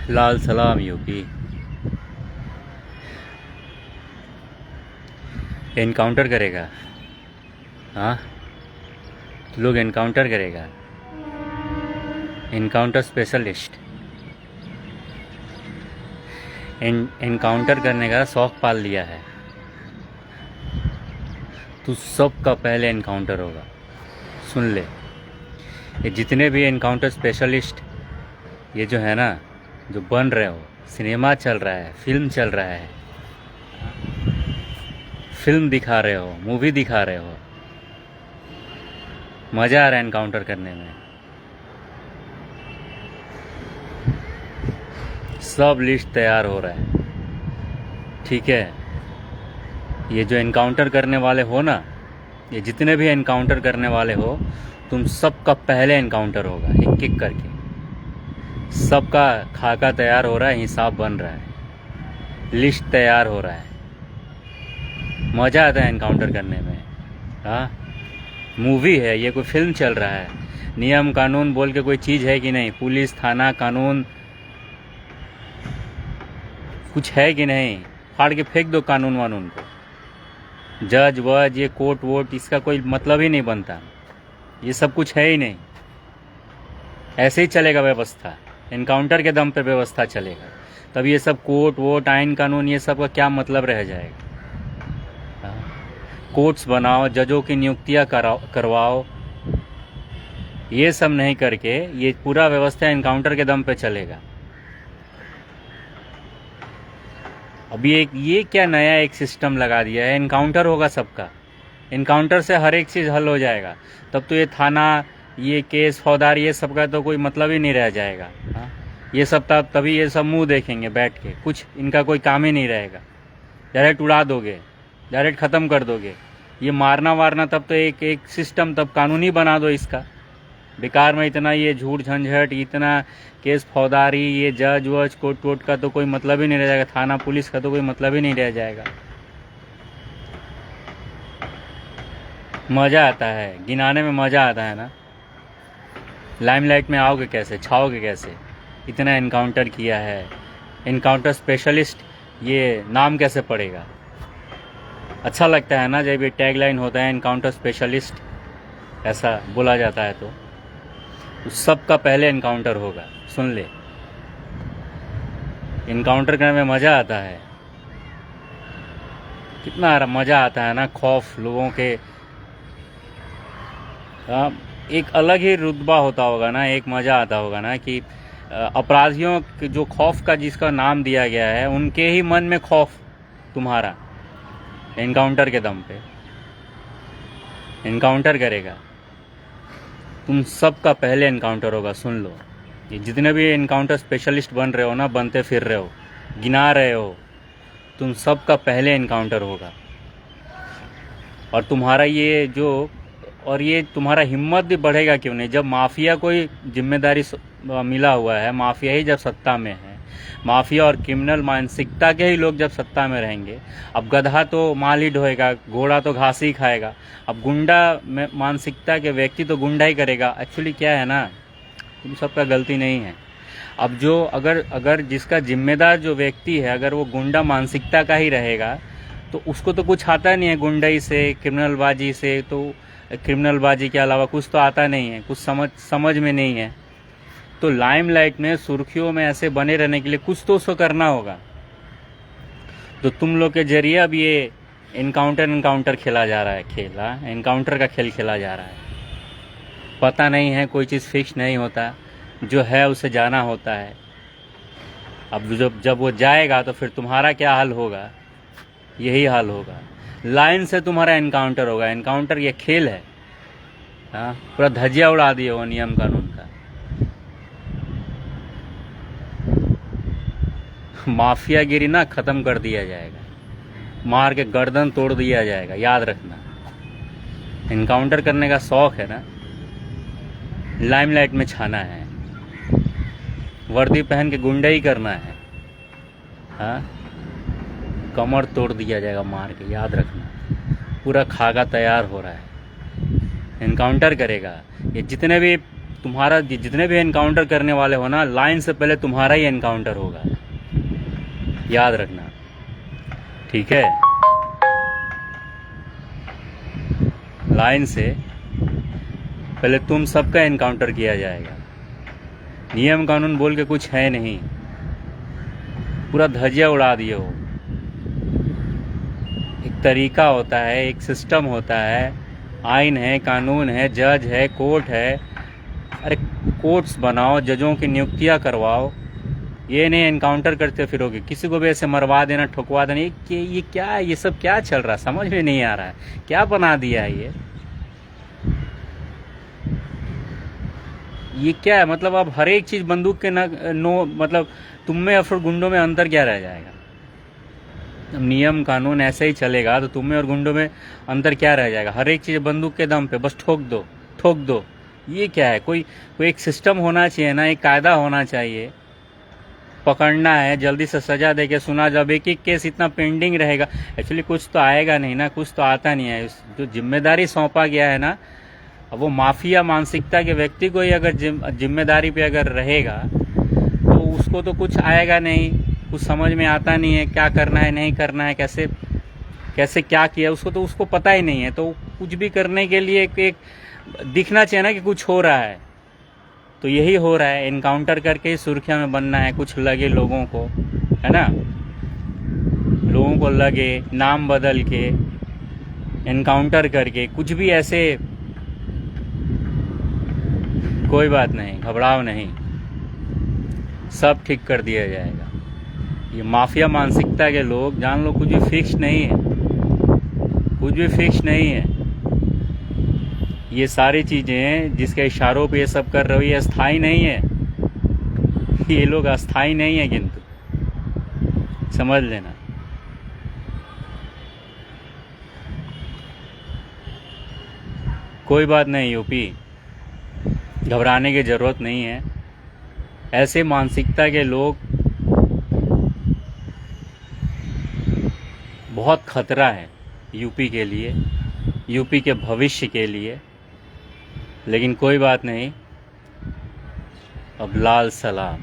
लाल सलाम UP. Encounter करेगा। हाँ, लोग एनकाउंटर करेगा। एनकाउंटर स्पेशलिस्ट एनकाउंटर करने का शौक पाल लिया है। तो सबका पहले एनकाउंटर होगा। सुन ले, ये जितने भी एनकाउंटर स्पेशलिस्ट ये जो है ना, जो बन रहे हो, सिनेमा चल रहा है, फिल्म चल रहा है, फिल्म दिखा रहे हो, मूवी दिखा रहे हो, मज़ा आ रहा है एनकाउंटर करने में। सब लिस्ट तैयार हो रहा है, ठीक है। ये जो एनकाउंटर करने वाले हो ना, ये जितने भी एनकाउंटर करने वाले हो, तुम सबका पहले एनकाउंटर होगा, एक एक करके। सबका खाका तैयार हो रहा है, हिसाब बन रहा है, लिस्ट तैयार हो रहा है। मज़ा आता है एनकाउंटर करने में। हाँ, मूवी है ये, कोई फिल्म चल रहा है। नियम कानून बोल के कोई चीज़ है कि नहीं? पुलिस, थाना, कानून कुछ है कि नहीं? फाड़ के फेंक दो कानून वानून को। जज वज, ये कोर्ट वोट, इसका कोई मतलब ही नहीं बनता। ये सब कुछ है ही नहीं। ऐसे ही चलेगा व्यवस्था, एनकाउंटर के दम पे व्यवस्था चलेगा। तब ये सब कोर्ट वोट, आइन कानून, ये सब का क्या मतलब रह जाएगा? कोर्ट्स बनाओ, जजों की नियुक्तियां करवाओ, ये सब नहीं करके ये पूरा व्यवस्था एनकाउंटर के दम पे चलेगा। अभी ये क्या नया एक सिस्टम लगा दिया है? एनकाउंटर होगा सबका, एनकाउंटर से हर एक चीज़ हल हो जाएगा। तब तो ये थाना, ये केस फौजदारी, ये सब का तो कोई मतलब ही नहीं रह जाएगा। हाँ, ये सब तभी ये सब मुंह देखेंगे बैठ के, कुछ इनका कोई काम ही नहीं रहेगा। डायरेक्ट उड़ा दोगे, डायरेक्ट ख़त्म कर दोगे। ये मारना वारना तब तो एक सिस्टम, तब कानूनी बना दो इसका। बेकार में इतना ये झूठ झंझट, इतना केस फौजदारी, ये जज वज, कोर्ट वोट का तो कोई मतलब ही नहीं रह जाएगा। थाना पुलिस का तो कोई मतलब ही नहीं रह जाएगा। मज़ा आता है, गिनाने में मज़ा आता है ना। लाइमलाइट में आओगे कैसे, छाओगे कैसे? इतना एनकाउंटर किया है, एनकाउंटर स्पेशलिस्ट, ये नाम कैसे पड़ेगा? अच्छा लगता है ना जब ये टैगलाइन होता है एनकाउंटर स्पेशलिस्ट, ऐसा बोला जाता है। तो सबका पहले एनकाउंटर होगा। सुन ले, एनकाउंटर करने में मज़ा आता है। कितना मज़ा आता है ना। खौफ लोगों के, एक अलग ही रुतबा होता होगा ना, एक मज़ा आता होगा ना कि अपराधियों के जो खौफ का जिसका नाम दिया गया है, उनके ही मन में खौफ तुम्हारा एनकाउंटर के दम पे। एनकाउंटर करेगा, तुम सबका पहले एनकाउंटर होगा। सुन लो, ये जितने भी एनकाउंटर स्पेशलिस्ट बन रहे हो ना, बनते फिर रहे हो, गिना रहे हो, तुम सबका पहले एनकाउंटर होगा। और तुम्हारा ये जो, और ये तुम्हारा हिम्मत भी बढ़ेगा क्यों नहीं? जब माफिया कोई जिम्मेदारी मिला हुआ है, माफिया ही जब सत्ता में है, माफिया और क्रिमिनल मानसिकता के ही लोग जब सत्ता में रहेंगे। अब गधा तो माल ही ढोएगा, घोड़ा तो घास ही खाएगा। अब गुंडा मानसिकता के व्यक्ति तो गुंडा ही करेगा। एक्चुअली क्या है ना, तुम सबका गलती नहीं है। अब जो अगर जिसका जिम्मेदार जो व्यक्ति है, अगर वो गुंडा मानसिकता का ही रहेगा, तो उसको तो कुछ आता नहीं है गुंडाई से, क्रिमिनलबाजी से। तो क्रिमिनलबाजी के अलावा कुछ तो आता नहीं है, कुछ समझ में नहीं है। तो लाइमलाइट में, सुर्खियों में ऐसे बने रहने के लिए कुछ तो उसको करना होगा। तो तुम लोग के जरिए अब ये एनकाउंटर खेला जा रहा है, एनकाउंटर का खेल खेला जा रहा है। पता नहीं है, कोई चीज़ फिक्स नहीं होता, जो है उसे जाना होता है। अब जब वो जाएगा तो फिर तुम्हारा क्या हाल होगा? यही हाल होगा। लाइन से तुम्हारा एनकाउंटर होगा। एनकाउंटर ये खेल है। हाँ, पूरा धज्जिया उड़ा दिए वो नियम कानून का। माफियागिरी ना ख़त्म कर दिया जाएगा, मार के गर्दन तोड़ दिया जाएगा। याद रखना, एनकाउंटर करने का शौक है ना, लाइमलाइट में छाना है, वर्दी पहन के गुंडाई करना है। हाँ, कमर तोड़ दिया जाएगा मार के। याद रखना, पूरा खाका तैयार हो रहा है, एनकाउंटर करेगा। ये जितने भी तुम्हारा जितने भी एनकाउंटर करने वाले हो ना, लाइन से पहले तुम्हारा ही एनकाउंटर होगा, याद रखना, ठीक है। लाइन से पहले तुम सबका एनकाउंटर किया जाएगा। नियम कानून बोल के कुछ है नहीं, पूरा धजिया उड़ा दिए हो। एक तरीका होता है, एक सिस्टम होता है, आइन है, कानून है, जज है, कोर्ट है। अरे कोर्ट्स बनाओ, जजों की नियुक्तियां करवाओ, ये नहीं एनकाउंटर करते फिरोगे, किसी को भी ऐसे मरवा देना, ठुकवा देना। ये क्या है, ये सब क्या चल रहा है, समझ में नहीं आ रहा है, क्या बना दिया है ये क्या है। मतलब अब हर एक चीज बंदूक के नो, मतलब तुम में और फिर गुंडों में अंतर क्या रह जाएगा। नियम कानून ऐसे ही चलेगा तो तुम में और गुंडों में अंतर क्या रह जाएगा। हर एक चीज बंदूक के दम पे बस ठोक दो, ये क्या है। कोई एक सिस्टम होना चाहिए ना, एक कायदा होना चाहिए। पकड़ना है, जल्दी से सजा दे के सुना, जब एक एक केस इतना पेंडिंग रहेगा, एक्चुअली कुछ तो आएगा नहीं ना, कुछ तो आता नहीं है। जो जिम्मेदारी सौंपा गया है ना, अब वो माफिया मानसिकता के व्यक्ति को ही अगर जिम्मेदारी पे अगर रहेगा तो उसको तो कुछ आएगा नहीं, कुछ समझ में आता नहीं है, क्या करना है नहीं करना है, कैसे क्या किया उसको पता ही नहीं है। तो कुछ भी करने के लिए एक दिखना चाहिए ना कि कुछ हो रहा है। तो यही हो रहा है, एनकाउंटर करके ही सुर्खियां में बनना है, कुछ लगे लोगों को, है ना, लोगों को लगे, नाम बदल के एनकाउंटर करके कुछ भी ऐसे। कोई बात नहीं, घबराओ नहीं, सब ठीक कर दिया जाएगा। ये माफिया मानसिकता के लोग, जान लो कुछ भी फिक्स नहीं है, कुछ भी फिक्स नहीं है। ये सारी चीजें जिसके इशारों पे ये सब कर रहे हो, ये अस्थाई नहीं है, ये लोग अस्थाई नहीं है, किंतु समझ लेना। कोई बात नहीं यूपी, घबराने की जरूरत नहीं है। ऐसे मानसिकता के लोग बहुत खतरा है यूपी के लिए, यूपी के भविष्य के लिए। लेकिन कोई बात नहीं, अब लाल सलाम।